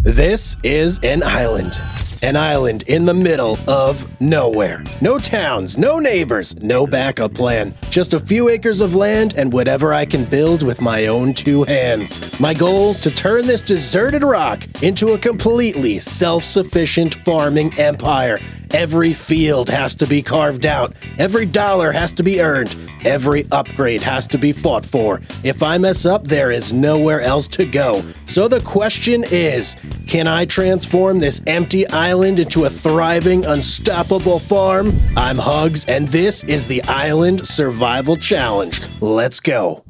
This is an island. An island in the middle of nowhere. No towns, no neighbors, no backup plan. Just a few acres of land and whatever I can build with my own two hands. My goal, to turn this deserted rock into a completely self-sufficient farming empire. Every field has to be carved out. Every dollar has to be earned. Every upgrade has to be fought for. If I mess up, there is nowhere else to go. So the question is, can I transform this empty island into a thriving, unstoppable farm? I'm Hugz, and this is the Island Survival Challenge. Let's go.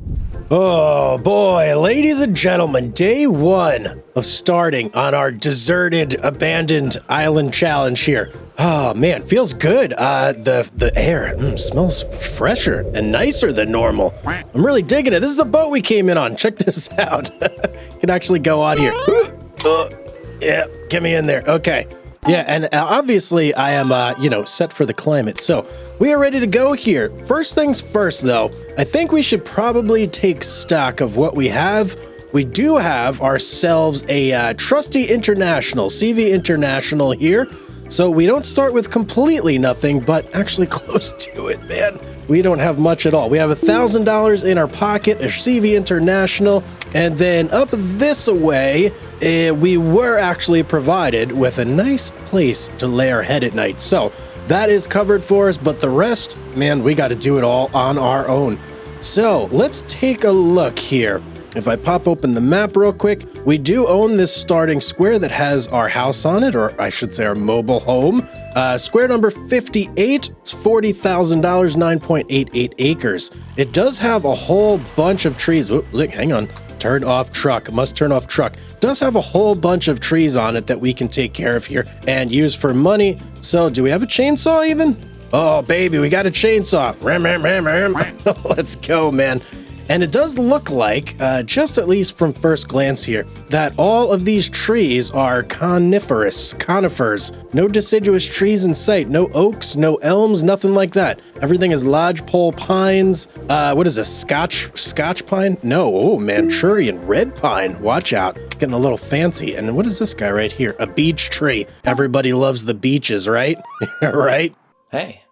Oh boy, ladies and gentlemen, day one of starting on our deserted, abandoned island challenge here. Oh man, feels good. The air smells fresher and nicer than normal. I'm really digging it. This is the boat we came in on. Check this out. Can actually go on here. Yeah, get me in there. Okay. Yeah, and obviously I am, set for the climate. So we are ready to go here. First things first, though, I think we should probably take stock of what we have. We do have ourselves a trusty international, CV International here. So we don't start with completely nothing, but actually close to it, man. We don't have much at all. We have $1,000 in our pocket, a CV International, and then up this way, we were actually provided with a nice place to lay our head at night. So that is covered for us, but the rest, man, we got to do it all on our own. So let's take a look here. If I pop open the map real quick, we do own this starting square that has our house on it, or I should say our mobile home. Square number 58, it's $40,000, 9.88 acres. It does have a whole bunch of trees. Oh, look, hang on. Turn off truck, must turn off truck. Does have a whole bunch of trees on it that we can take care of here and use for money. So do we have a chainsaw even? Oh, baby, we got a chainsaw. Let's go, man. And it does look like, just at least from first glance here, that all of these trees are conifers. No deciduous trees in sight. No oaks, no elms, nothing like that. Everything is lodgepole pines. What is this, Scotch pine? No, oh, Manchurian red pine. Watch out, getting a little fancy. And what is this guy right here? A beech tree. Everybody loves the beaches, right? Right? Hey.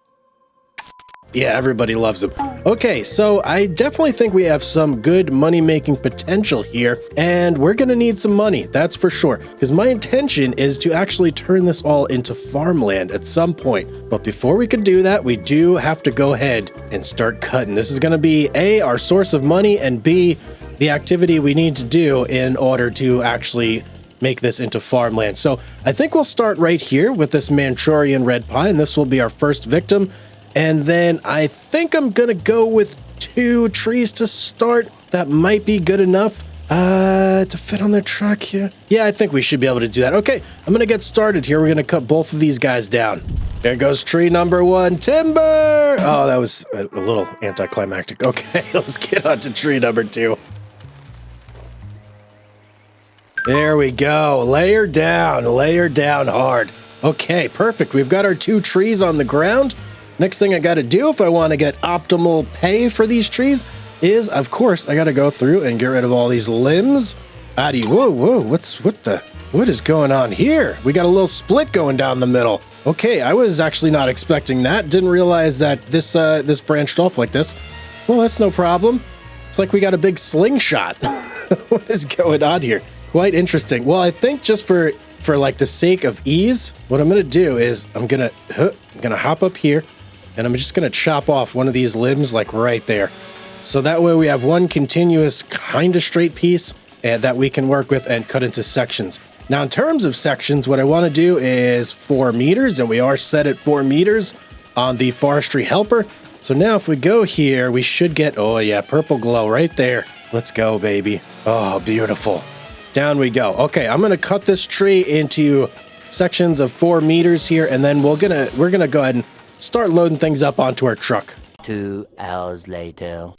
Yeah, everybody loves them. Okay, so I definitely think we have some good money-making potential here, and we're gonna need some money, that's for sure, because my intention is to actually turn this all into farmland at some point. But before we can do that, we do have to go ahead and start cutting. This is gonna be A, our source of money, and B, the activity we need to do in order to actually make this into farmland. So I think we'll start right here with this Manchurian red pine. This will be our first victim. And then I think I'm gonna go with 2 trees to start. That might be good enough to fit on their truck here. Yeah, I think we should be able to do that. Okay, I'm gonna get started here. We're gonna cut both of these guys down. There goes tree number 1, timber! Oh, that was a little anticlimactic. Okay, let's get on to tree number 2. There we go, layer down hard. Okay, perfect, we've got our 2 trees on the ground. Next thing I got to do if I want to get optimal pay for these trees is, of course, I got to go through and get rid of all these limbs. Whoa, what is going on here? We got a little split going down the middle. Okay, I was actually not expecting that. Didn't realize that this branched off like this. Well, that's no problem. It's like we got a big slingshot. What is going on here? Quite interesting. Well, I think just for like the sake of ease, what I'm gonna do is I'm gonna hop up here. And I'm just going to chop off one of these limbs like right there. So that way we have one continuous kind of straight piece that we can work with and cut into sections. Now in terms of sections, what I want to do is 4 meters, and we are set at 4 meters on the forestry helper. So now if we go here, we should get, oh yeah, purple glow right there. Let's go, baby. Oh, beautiful. Down we go. Okay, I'm going to cut this tree into sections of 4 meters here, and then we're gonna go ahead and start loading things up onto our truck. 2 hours later.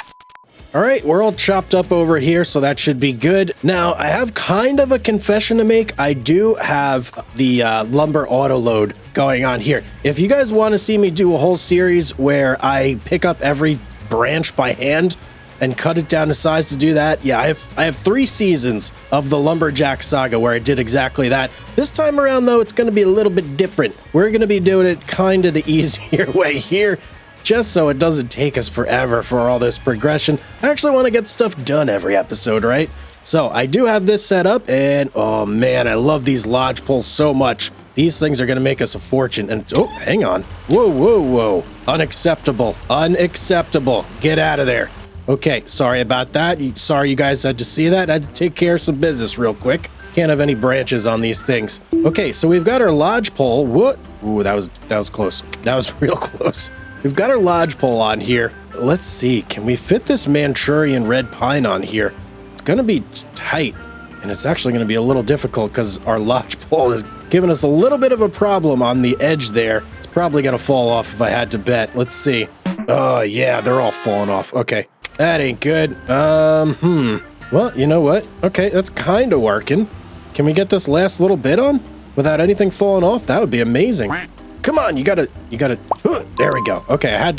All right, we're all chopped up over here, so that should be good. Now, I have kind of a confession to make. I do have the lumber auto load going on here. If you guys want to see me do a whole series where I pick up every branch by hand, and cut it down to size to do that. Yeah, I have 3 seasons of the Lumberjack Saga where I did exactly that. This time around, though, it's going to be a little bit different. We're going to be doing it kind of the easier way here, just so it doesn't take us forever for all this progression. I actually want to get stuff done every episode, right? So I do have this set up, and oh man, I love these lodge poles so much. These things are going to make us a fortune. And oh, hang on. Whoa, whoa, whoa. Unacceptable. Unacceptable. Get out of there. Okay, sorry about that. Sorry you guys had to see that. I had to take care of some business real quick. Can't have any branches on these things. Okay, so we've got our lodge pole. What? Ooh, that was close. That was real close. We've got our lodge pole on here. Let's see. Can we fit this Manchurian red pine on here? It's going to be tight. And it's actually going to be a little difficult because our lodge pole is giving us a little bit of a problem on the edge there. It's probably going to fall off if I had to bet. Let's see. Oh, yeah, they're all falling off. Okay, that ain't good. Well, you know what? Okay, that's kind of working. Can we get this last little bit on without anything falling off? That would be amazing. Come on, you gotta, there we go. Okay, I had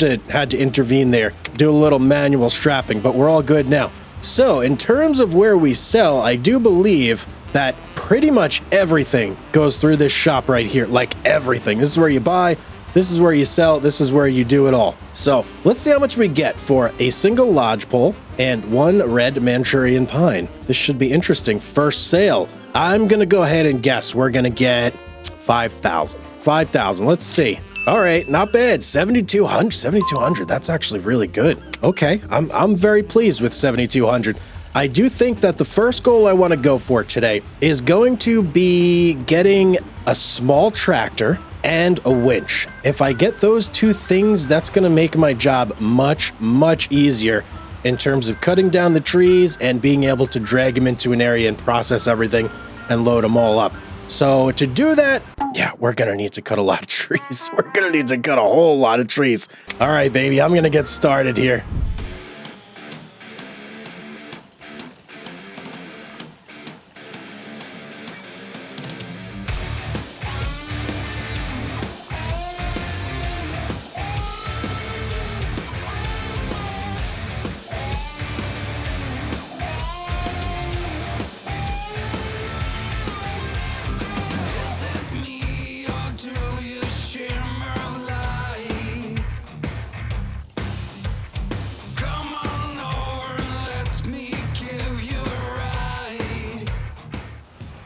to intervene there, do a little manual strapping, but we're all good now. So, in terms of where we sell, I do believe that pretty much everything goes through this shop right here. Like everything. This is where you buy, this is where you sell, this is where you do it all. So, let's see how much we get for a single lodge pole and 1 red Manchurian pine. This should be interesting. First sale. I'm gonna go ahead and guess we're gonna get 5,000. 5,000. Let's see. All right, not bad. 7,200. 7,200. That's actually really good. Okay, I'm very pleased with 7,200. I do think that the first goal I want to go for today is going to be getting a small tractor and a winch. If I get those 2 things, that's going to make my job much, much easier in terms of cutting down the trees and being able to drag them into an area and process everything and load them all up. So to do that, yeah, we're going to need to cut a lot of trees. We're going to need to cut a whole lot of trees. All right, baby, I'm going to get started here.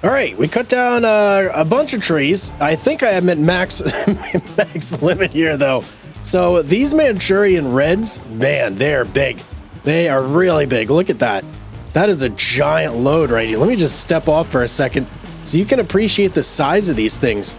All right, we cut down a bunch of trees. I think I am at max limit here, though. So these Manchurian reds, man, they're big. They are really big. Look at that. That is a giant load right here. Let me just step off for a second so you can appreciate the size of these things.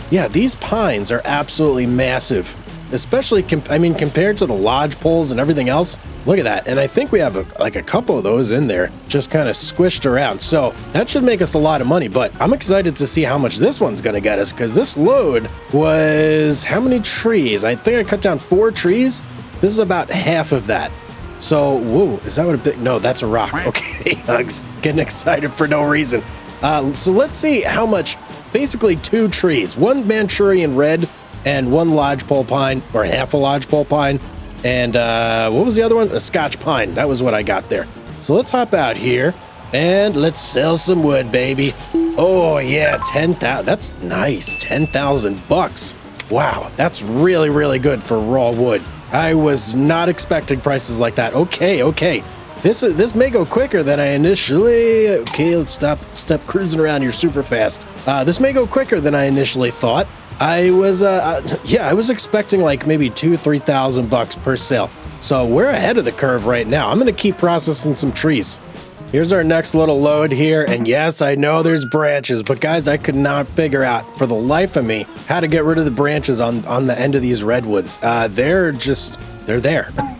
Yeah, these pines are absolutely massive, especially, compared to the lodge poles and everything else. Look at that. And I think we have a couple of those in there just kind of squished around. So that should make us a lot of money, but I'm excited to see how much this one's going to get us because this load was how many trees? I think I cut down 4 trees. This is about half of that. So, whoa, is that what a big, no, that's a rock. Okay, Hugz, getting excited for no reason. So let's see how much, basically 2 trees, 1 Manchurian red and 1 lodgepole pine, or half a lodgepole pine. And what was the other one? A Scotch pine. That was what I got there. So let's hop out here and let's sell some wood, baby. Oh yeah, 10,000. That's nice. 10,000 bucks. Wow, that's really, really good for raw wood. I was not expecting prices like that. Okay. This may go quicker than I initially. Okay, let's stop cruising around here super fast. This may go quicker than I initially thought. I was expecting like maybe 2,000-3,000 bucks per sale. So we're ahead of the curve right now. I'm gonna keep processing some trees. Here's our next little load here, and yes, I know there's branches, but guys, I could not figure out for the life of me how to get rid of the branches on the end of these redwoods. They're there.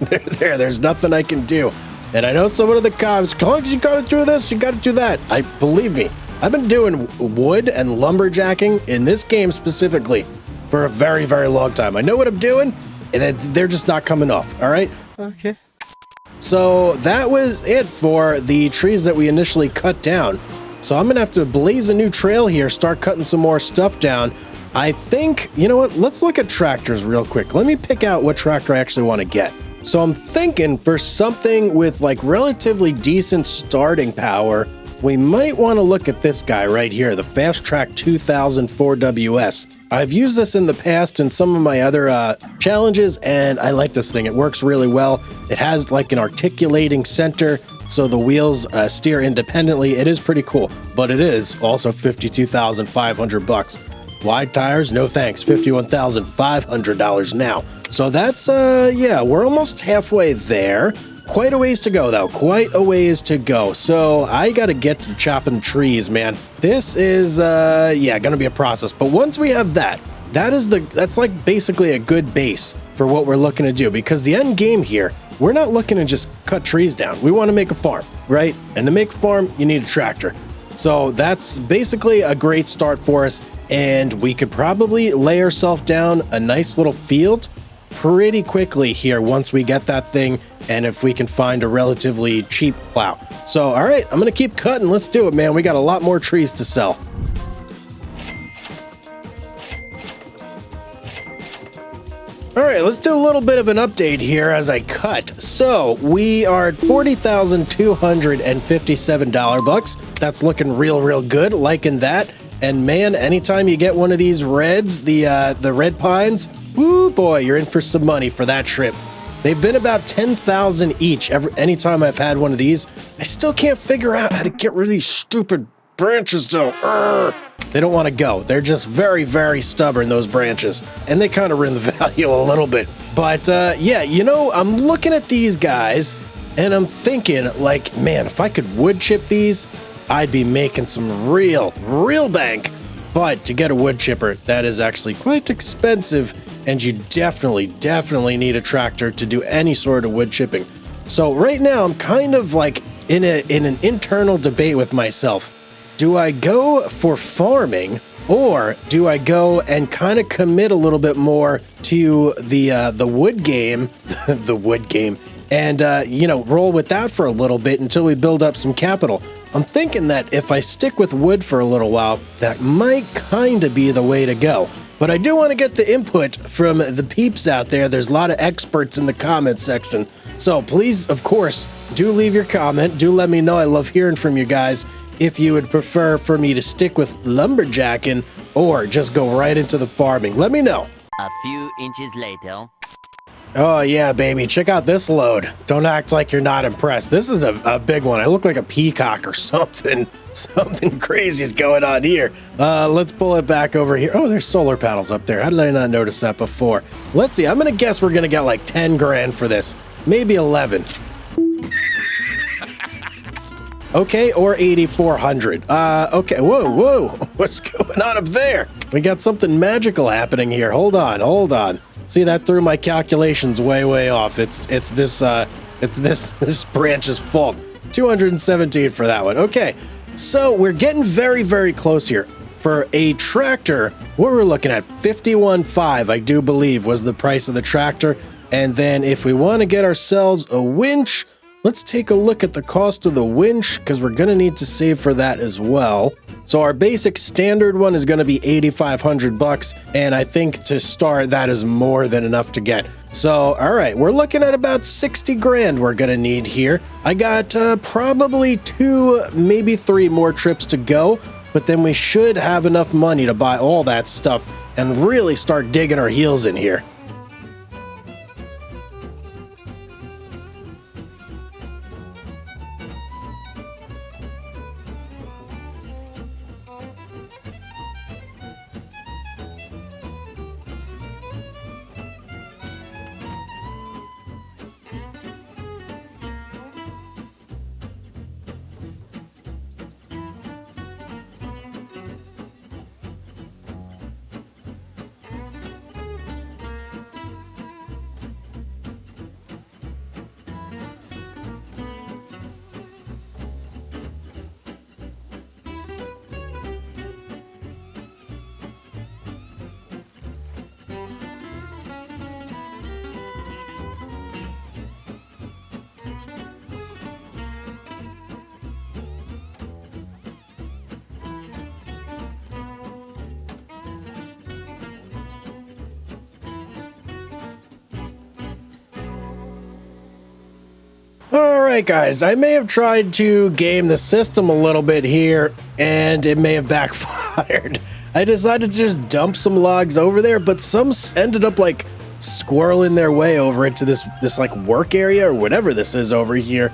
They're there. There's nothing I can do. And I know some of the cops, you gotta do this, you gotta do that. Believe me, I've been doing wood and lumberjacking in this game specifically for a very, very long time. I know what I'm doing, and they're just not coming off, all right? Okay. So that was it for the trees that we initially cut down. So I'm going to have to blaze a new trail here, start cutting some more stuff down. I think, you know what, let's look at tractors real quick. Let me pick out what tractor I actually want to get. So I'm thinking for something with like relatively decent starting power, we might want to look at this guy right here, the Fast Track 2000 4WS. I've used this in the past in some of my other challenges, and I like this thing. It works really well. It has like an articulating center, so the wheels steer independently. It is pretty cool, but it is also $52,500. Wide tires, no thanks, $51,500 now. So that's, yeah, we're almost halfway there. Quite a ways to go, though. Quite a ways to go. So I got to get to chopping trees, man. This is, yeah, going to be a process. But once we have that, that's like basically a good base for what we're looking to do. Because the end game here, we're not looking to just cut trees down. We want to make a farm, right? And to make a farm, you need a tractor. So that's basically a great start for us. And we could probably lay ourselves down a nice little field pretty quickly here once we get that thing, and if we can find a relatively cheap plow. So, all right, I'm going to keep cutting. Let's do it, man. We got a lot more trees to sell. All right, let's do a little bit of an update here as I cut. So we are at $40,257 bucks. That's looking real good, liking that. And man, anytime you get one of these reds, the red pines, woo boy, you're in for some money for that trip. They've been about 10,000 each anytime I've had one of these. I still can't figure out how to get rid of these stupid branches though. They don't want to go. They're just very stubborn, those branches. And they kind of ruin the value a little bit. But yeah, you know, I'm looking at these guys and I'm thinking like, man, if I could wood chip these, I'd be making some real bank. But to get a wood chipper, that is actually quite expensive, and you definitely need a tractor to do any sort of wood chipping. So right now, I'm kind of like in an internal debate with myself. Do I go for farming, or do I go and kind of commit a little bit more to the wood game, the wood game, and you know, roll with that for a little bit until we build up some capital? I'm thinking that if I stick with wood for a little while, that might kind of be the way to go. But I do want to get the input from the peeps out there. There's a lot of experts in the comment section. So please, of course, do leave your comment. Do let me know. I love hearing from you guys. If you would prefer for me to stick with lumberjacking or just go right into the farming, let me know. A few inches later. Oh yeah, baby, check out this load. Don't act like you're not impressed. This is a big one. I look like a peacock or something. Something crazy is going on here. Let's pull it back over here. Oh, there's solar panels up there. How did I not notice that before? Let's see, I'm gonna guess we're gonna get like 10 grand for this. Maybe 11. Okay, or 8,400. Okay, whoa. What's going on up there? We got something magical happening here. Hold on. See, that threw my calculations way off. It's this branch's fault. 217 for that one. Okay, so we're getting very close here. For a tractor, what we're looking at, 51.5, I do believe, was the price of the tractor. And then if we want to get ourselves a winch, let's take a look at the cost of the winch, because we're going to need to save for that as well. So our basic standard one is going to be 8,500 bucks, and I think to start, that is more than enough to get. So, all right, we're looking at about 60 grand we're going to need here. I got probably 2, maybe 3 more trips to go, but then we should have enough money to buy all that stuff and really start digging our heels in here. All right, guys, I may have tried to game the system a little bit here, and it may have backfired. I decided to just dump some logs over there, but some ended up like squirreling their way over into this like work area or whatever this is over here.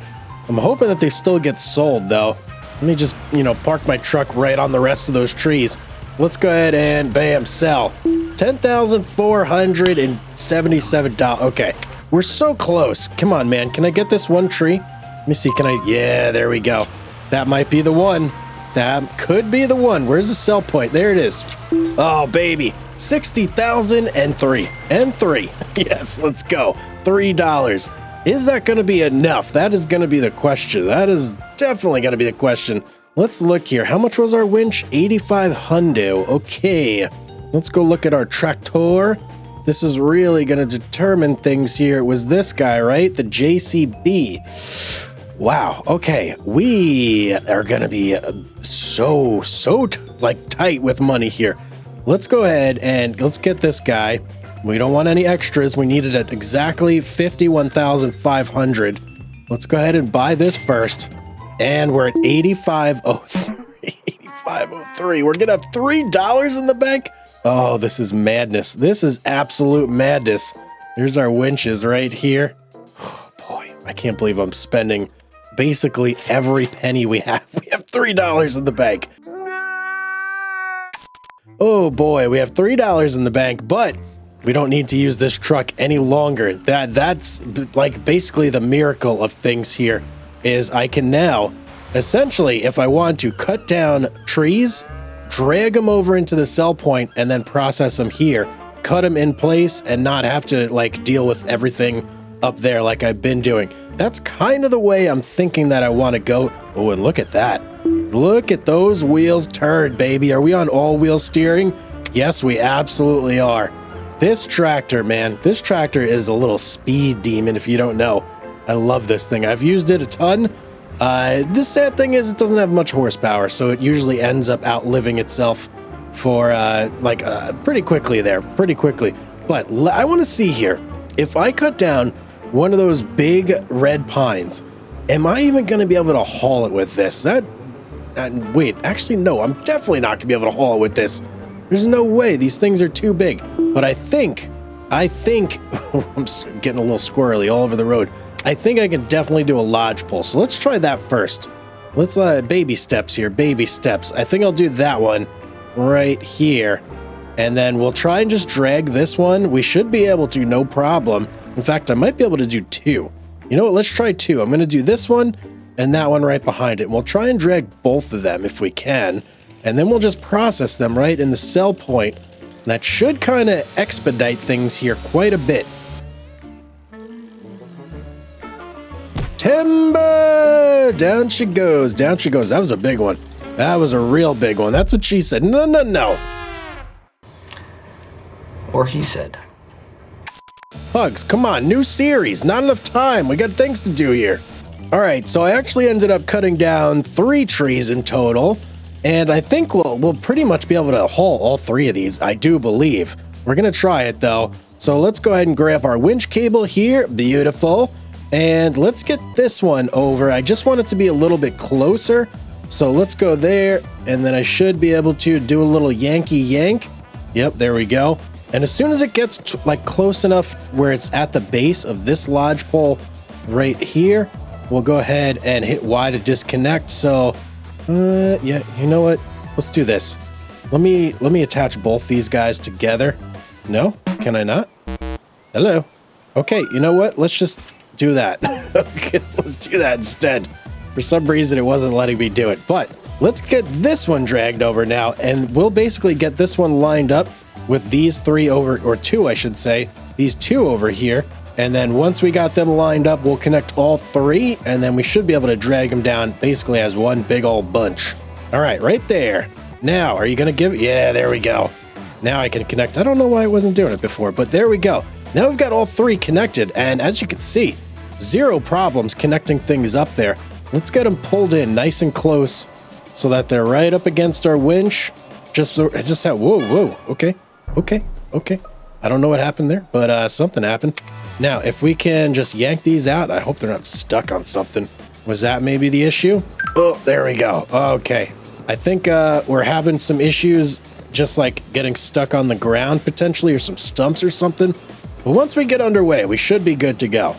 I'm hoping that they still get sold though. Let me just, park my truck right on the rest of those trees. Let's go ahead and bam, sell. $10,477. Okay, we're so close. Come on, man. Can I get this one tree? Let me see. Can I? Yeah, there we go. That might be the one. That could be the one. Where's the sell point? There it is. Oh, baby. 60,003 and 3. Yes, let's go. $3. Is that going to be enough? That is going to be the question. That is definitely going to be the question. Let's look here. How much was our winch? 8500. Okay. Let's go look at our tractor. This is really going to determine things here. It was this guy, right? The JCB. Wow. Okay. We are going to be so tight with money here. Let's go ahead and let's get this guy. We don't want any extras. We need it at exactly 51,500. Let's go ahead and buy this first. And we're at 8503. 8503. We're going to have $3 in the bank. Oh, this is madness. This is absolute madness. Here's our winches right here. Oh, boy, I can't believe I'm spending basically every penny we have. We have $3 in the bank. Oh boy, we have $3 in the bank, but we don't need to use this truck any longer. That's like basically the miracle of things here is I can now essentially, if I want to, cut down trees, drag them over into the sell point, and then process them here, cut them in place, and not have to like deal with everything up there like I've been doing. That's kind of the way I'm thinking that I want to go. Oh, and look at that. Look at those wheels turn, baby. Are we on all-wheel steering? Yes, we absolutely are. This tractor, man, this tractor is a little speed demon if you don't know. I love this thing. I've used it a ton. The sad thing is it doesn't have much horsepower, so it usually ends up outliving itself for pretty quickly there, pretty quickly. But I want to see here, if I cut down one of those big red pines, am I even going to be able to haul it with this? Wait, actually, no, I'm definitely not going to be able to haul it with this. There's no way. These things are too big. But I think, I'm getting a little squirrely all over the road. I think I can definitely do a lodge pull. So let's try that first. Let's, baby steps here, baby steps. I think I'll do that one right here. And then we'll try and just drag this one. We should be able to, no problem. In fact, I might be able to do 2. You know what? Let's try 2. I'm going to do this one and that one right behind it. And we'll try and drag both of them if we can. And then we'll just process them right in the sell point. And that should kind of expedite things here quite a bit. Timber! Down she goes. Down she goes. That was a big one. That was a real big one. That's what she said. No, no, no. Or he said. Hugz, come on. New series. Not enough time. We got things to do here. All right, so I actually ended up cutting down 3 trees in total. And I think we'll pretty much be able to haul all 3 of these, I do believe. We're going to try it, though. So let's go ahead and grab our winch cable here. Beautiful. And let's get this one over. I just want it to be a little bit closer. So let's go there. And then I should be able to do a little Yankee yank. Yep, there we go. And as soon as it gets close enough where it's at the base of this lodge pole right here, we'll go ahead and hit Y to disconnect. So, yeah, you know what? Let's do this. Let me attach both these guys together. No? Can I not? Hello? Okay, you know what? Let's just do that. Okay, let's do that instead. For some reason, it wasn't letting me do it. But let's get this one dragged over now, and we'll basically get this one lined up with these 3 over, or 2, I should say, these 2 over here. And then once we got them lined up, we'll connect all 3, and then we should be able to drag them down basically as one big old bunch. All right, right there. Now, are you going to give it? Yeah, there we go. Now I can connect. I don't know why I wasn't doing it before, but there we go. Now we've got all 3 connected, and as you can see, 0 problems connecting things up there. Let's get them pulled in nice and close so that they're right up against our winch. Just had, whoa, okay. I don't know what happened there, but something happened. Now, if we can just yank these out, I hope they're not stuck on something. Was that maybe the issue? Oh, there we go. Okay. I think we're having some issues just like getting stuck on the ground potentially, or some stumps or something. But once we get underway, we should be good to go.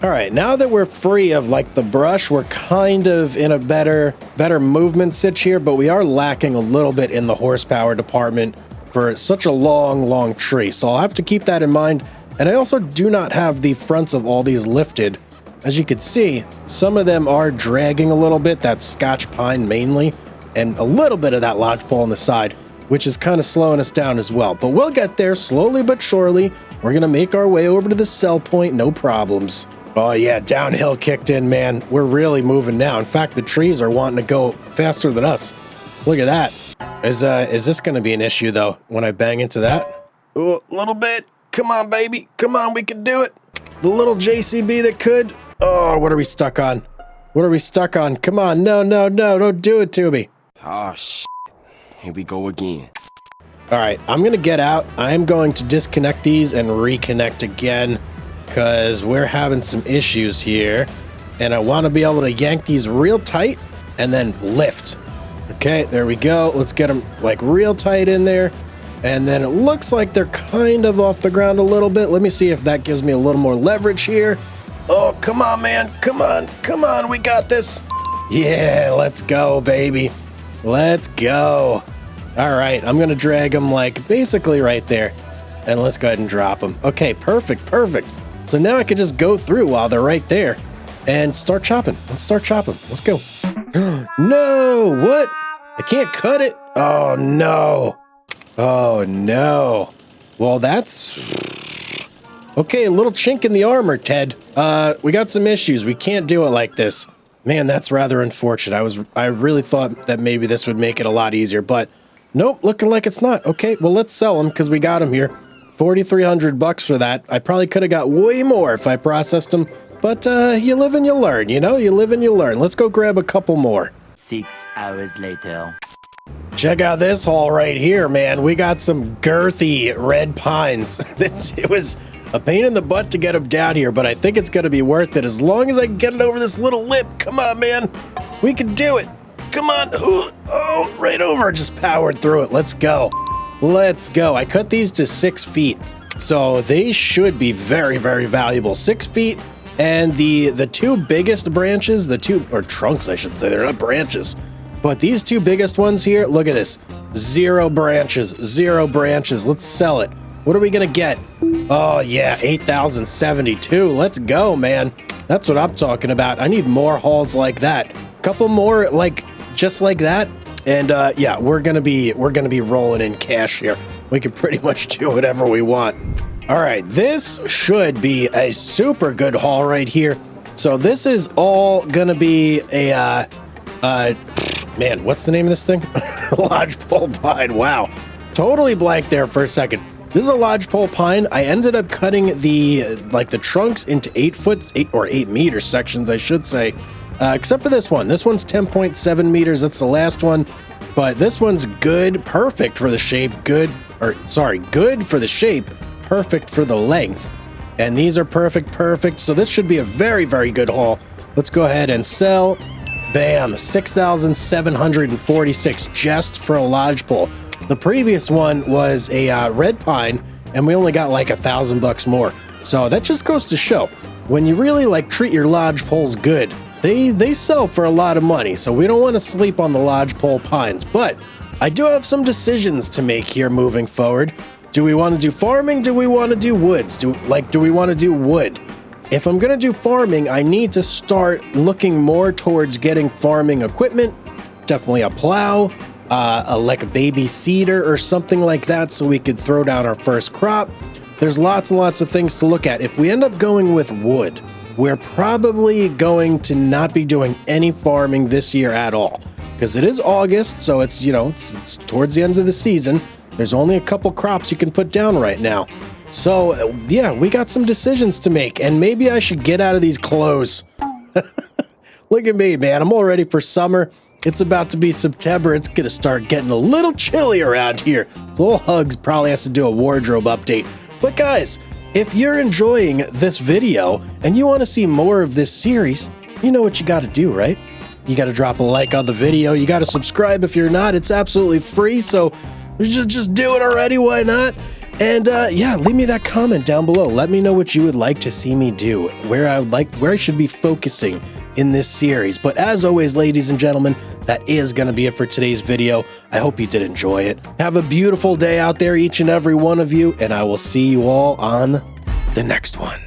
All right, now that we're free of like the brush, we're kind of in a better movement sitch here, but we are lacking a little bit in the horsepower department for such a long tree. So I'll have to keep that in mind. And I also do not have the fronts of all these lifted. As you can see, some of them are dragging a little bit, that Scotch pine mainly, and a little bit of that lodgepole on the side, which is kind of slowing us down as well. But we'll get there slowly but surely. We're going to make our way over to the sell point, no problems. Oh yeah, downhill kicked in, man. We're really moving now. In fact, the trees are wanting to go faster than us. Look at that. Is this going to be an issue, though, when I bang into that? Oh, a little bit. Come on, baby. Come on, we can do it. The little JCB that could. Oh, what are we stuck on? What are we stuck on? Come on. No, don't do it to me. Oh, shit. Here we go again. All right, I'm going to get out. I am going to disconnect these and reconnect again because we're having some issues here. And I want to be able to yank these real tight and then lift. Okay, there we go. Let's get them like real tight in there. And then it looks like they're kind of off the ground a little bit. Let me see if that gives me a little more leverage here. Oh, come on, man. Come on. We got this. Yeah, let's go, baby. Let's go. All right, I'm going to drag them like basically right there. And let's go ahead and drop them. Okay, perfect. So now I can just go through while they're right there and start chopping. Let's start chopping. Let's go. No, what? I can't cut it. Oh, no. Well, that's... Okay, a little chink in the armor, Ted. We got some issues. We can't do it like this. Man, that's rather unfortunate. I really thought that maybe this would make it a lot easier, but nope, looking like it's not. Okay, well, let's sell them because we got them here. 4,300 bucks for that. I probably could have got way more if I processed them, but you live and you learn, you know? You live and you learn. Let's go grab a couple more. 6 hours later. Check out this haul right here, man. We got some girthy red pines. It was a pain in the butt to get them down here, but I think it's going to be worth it as long as I can get it over this little lip. Come on, man. We can do it. Come on. Oh, right over. Just powered through it. Let's go. I cut these to 6 feet, so they should be very, very valuable. 6 feet, and the two biggest branches, or trunks, I should say. They're not branches. But these two biggest ones here, look at this. 0 branches. Let's sell it. What are we going to get? Oh, yeah, 8,072. Let's go, man. That's what I'm talking about. I need more hauls like that. Couple more, like, just like that. And, yeah, we're going to be rolling in cash here. We can pretty much do whatever we want. All right, this should be a super good haul right here. So this is all going to be a, man, what's the name of this thing? Lodgepole pine. Wow. Totally blank there for a second. This is a lodgepole pine. I ended up cutting the trunks into 8 meter sections, I should say. Except for this one. This one's 10.7 meters. That's the last one. But this one's good, perfect for the shape, good for the shape, perfect for the length. And these are perfect. So this should be a very, very good haul. Let's go ahead and sell. Bam, 6,746 just for a lodgepole. The previous one was a red pine, and we only got like $1,000 more. So that just goes to show, when you really like treat your lodgepoles good, they sell for a lot of money. So we don't want to sleep on the lodgepole pines. But I do have some decisions to make here moving forward. Do we want to do farming? Do we want to do woods? Do we want to do wood? If I'm going to do farming, I need to start looking more towards getting farming equipment. Definitely a plow, like a baby seeder or something like that, so we could throw down our first crop. There's lots and lots of things to look at. If we end up going with wood, we're probably going to not be doing any farming this year at all, because it is August, so it's towards the end of the season. There's only a couple crops you can put down right now. So, yeah, we got some decisions to make, and maybe I should get out of these clothes. Look at me, man. I'm all ready for summer. It's about to be September. It's going to start getting a little chilly around here. So old Hugz probably has to do a wardrobe update. But guys, If you're enjoying this video and you want to see more of this series, you know what you got to do, right? You got to drop a like on the video. You got to subscribe if you're not. It's absolutely free, so just do it already. Why not? And yeah, leave me that comment down below. Let me know what you would like to see me do, where I should be focusing in this series. But as always, ladies and gentlemen, that is going to be it for today's video. I hope you did enjoy it. Have a beautiful day out there, each and every one of you, and I will see you all on the next one.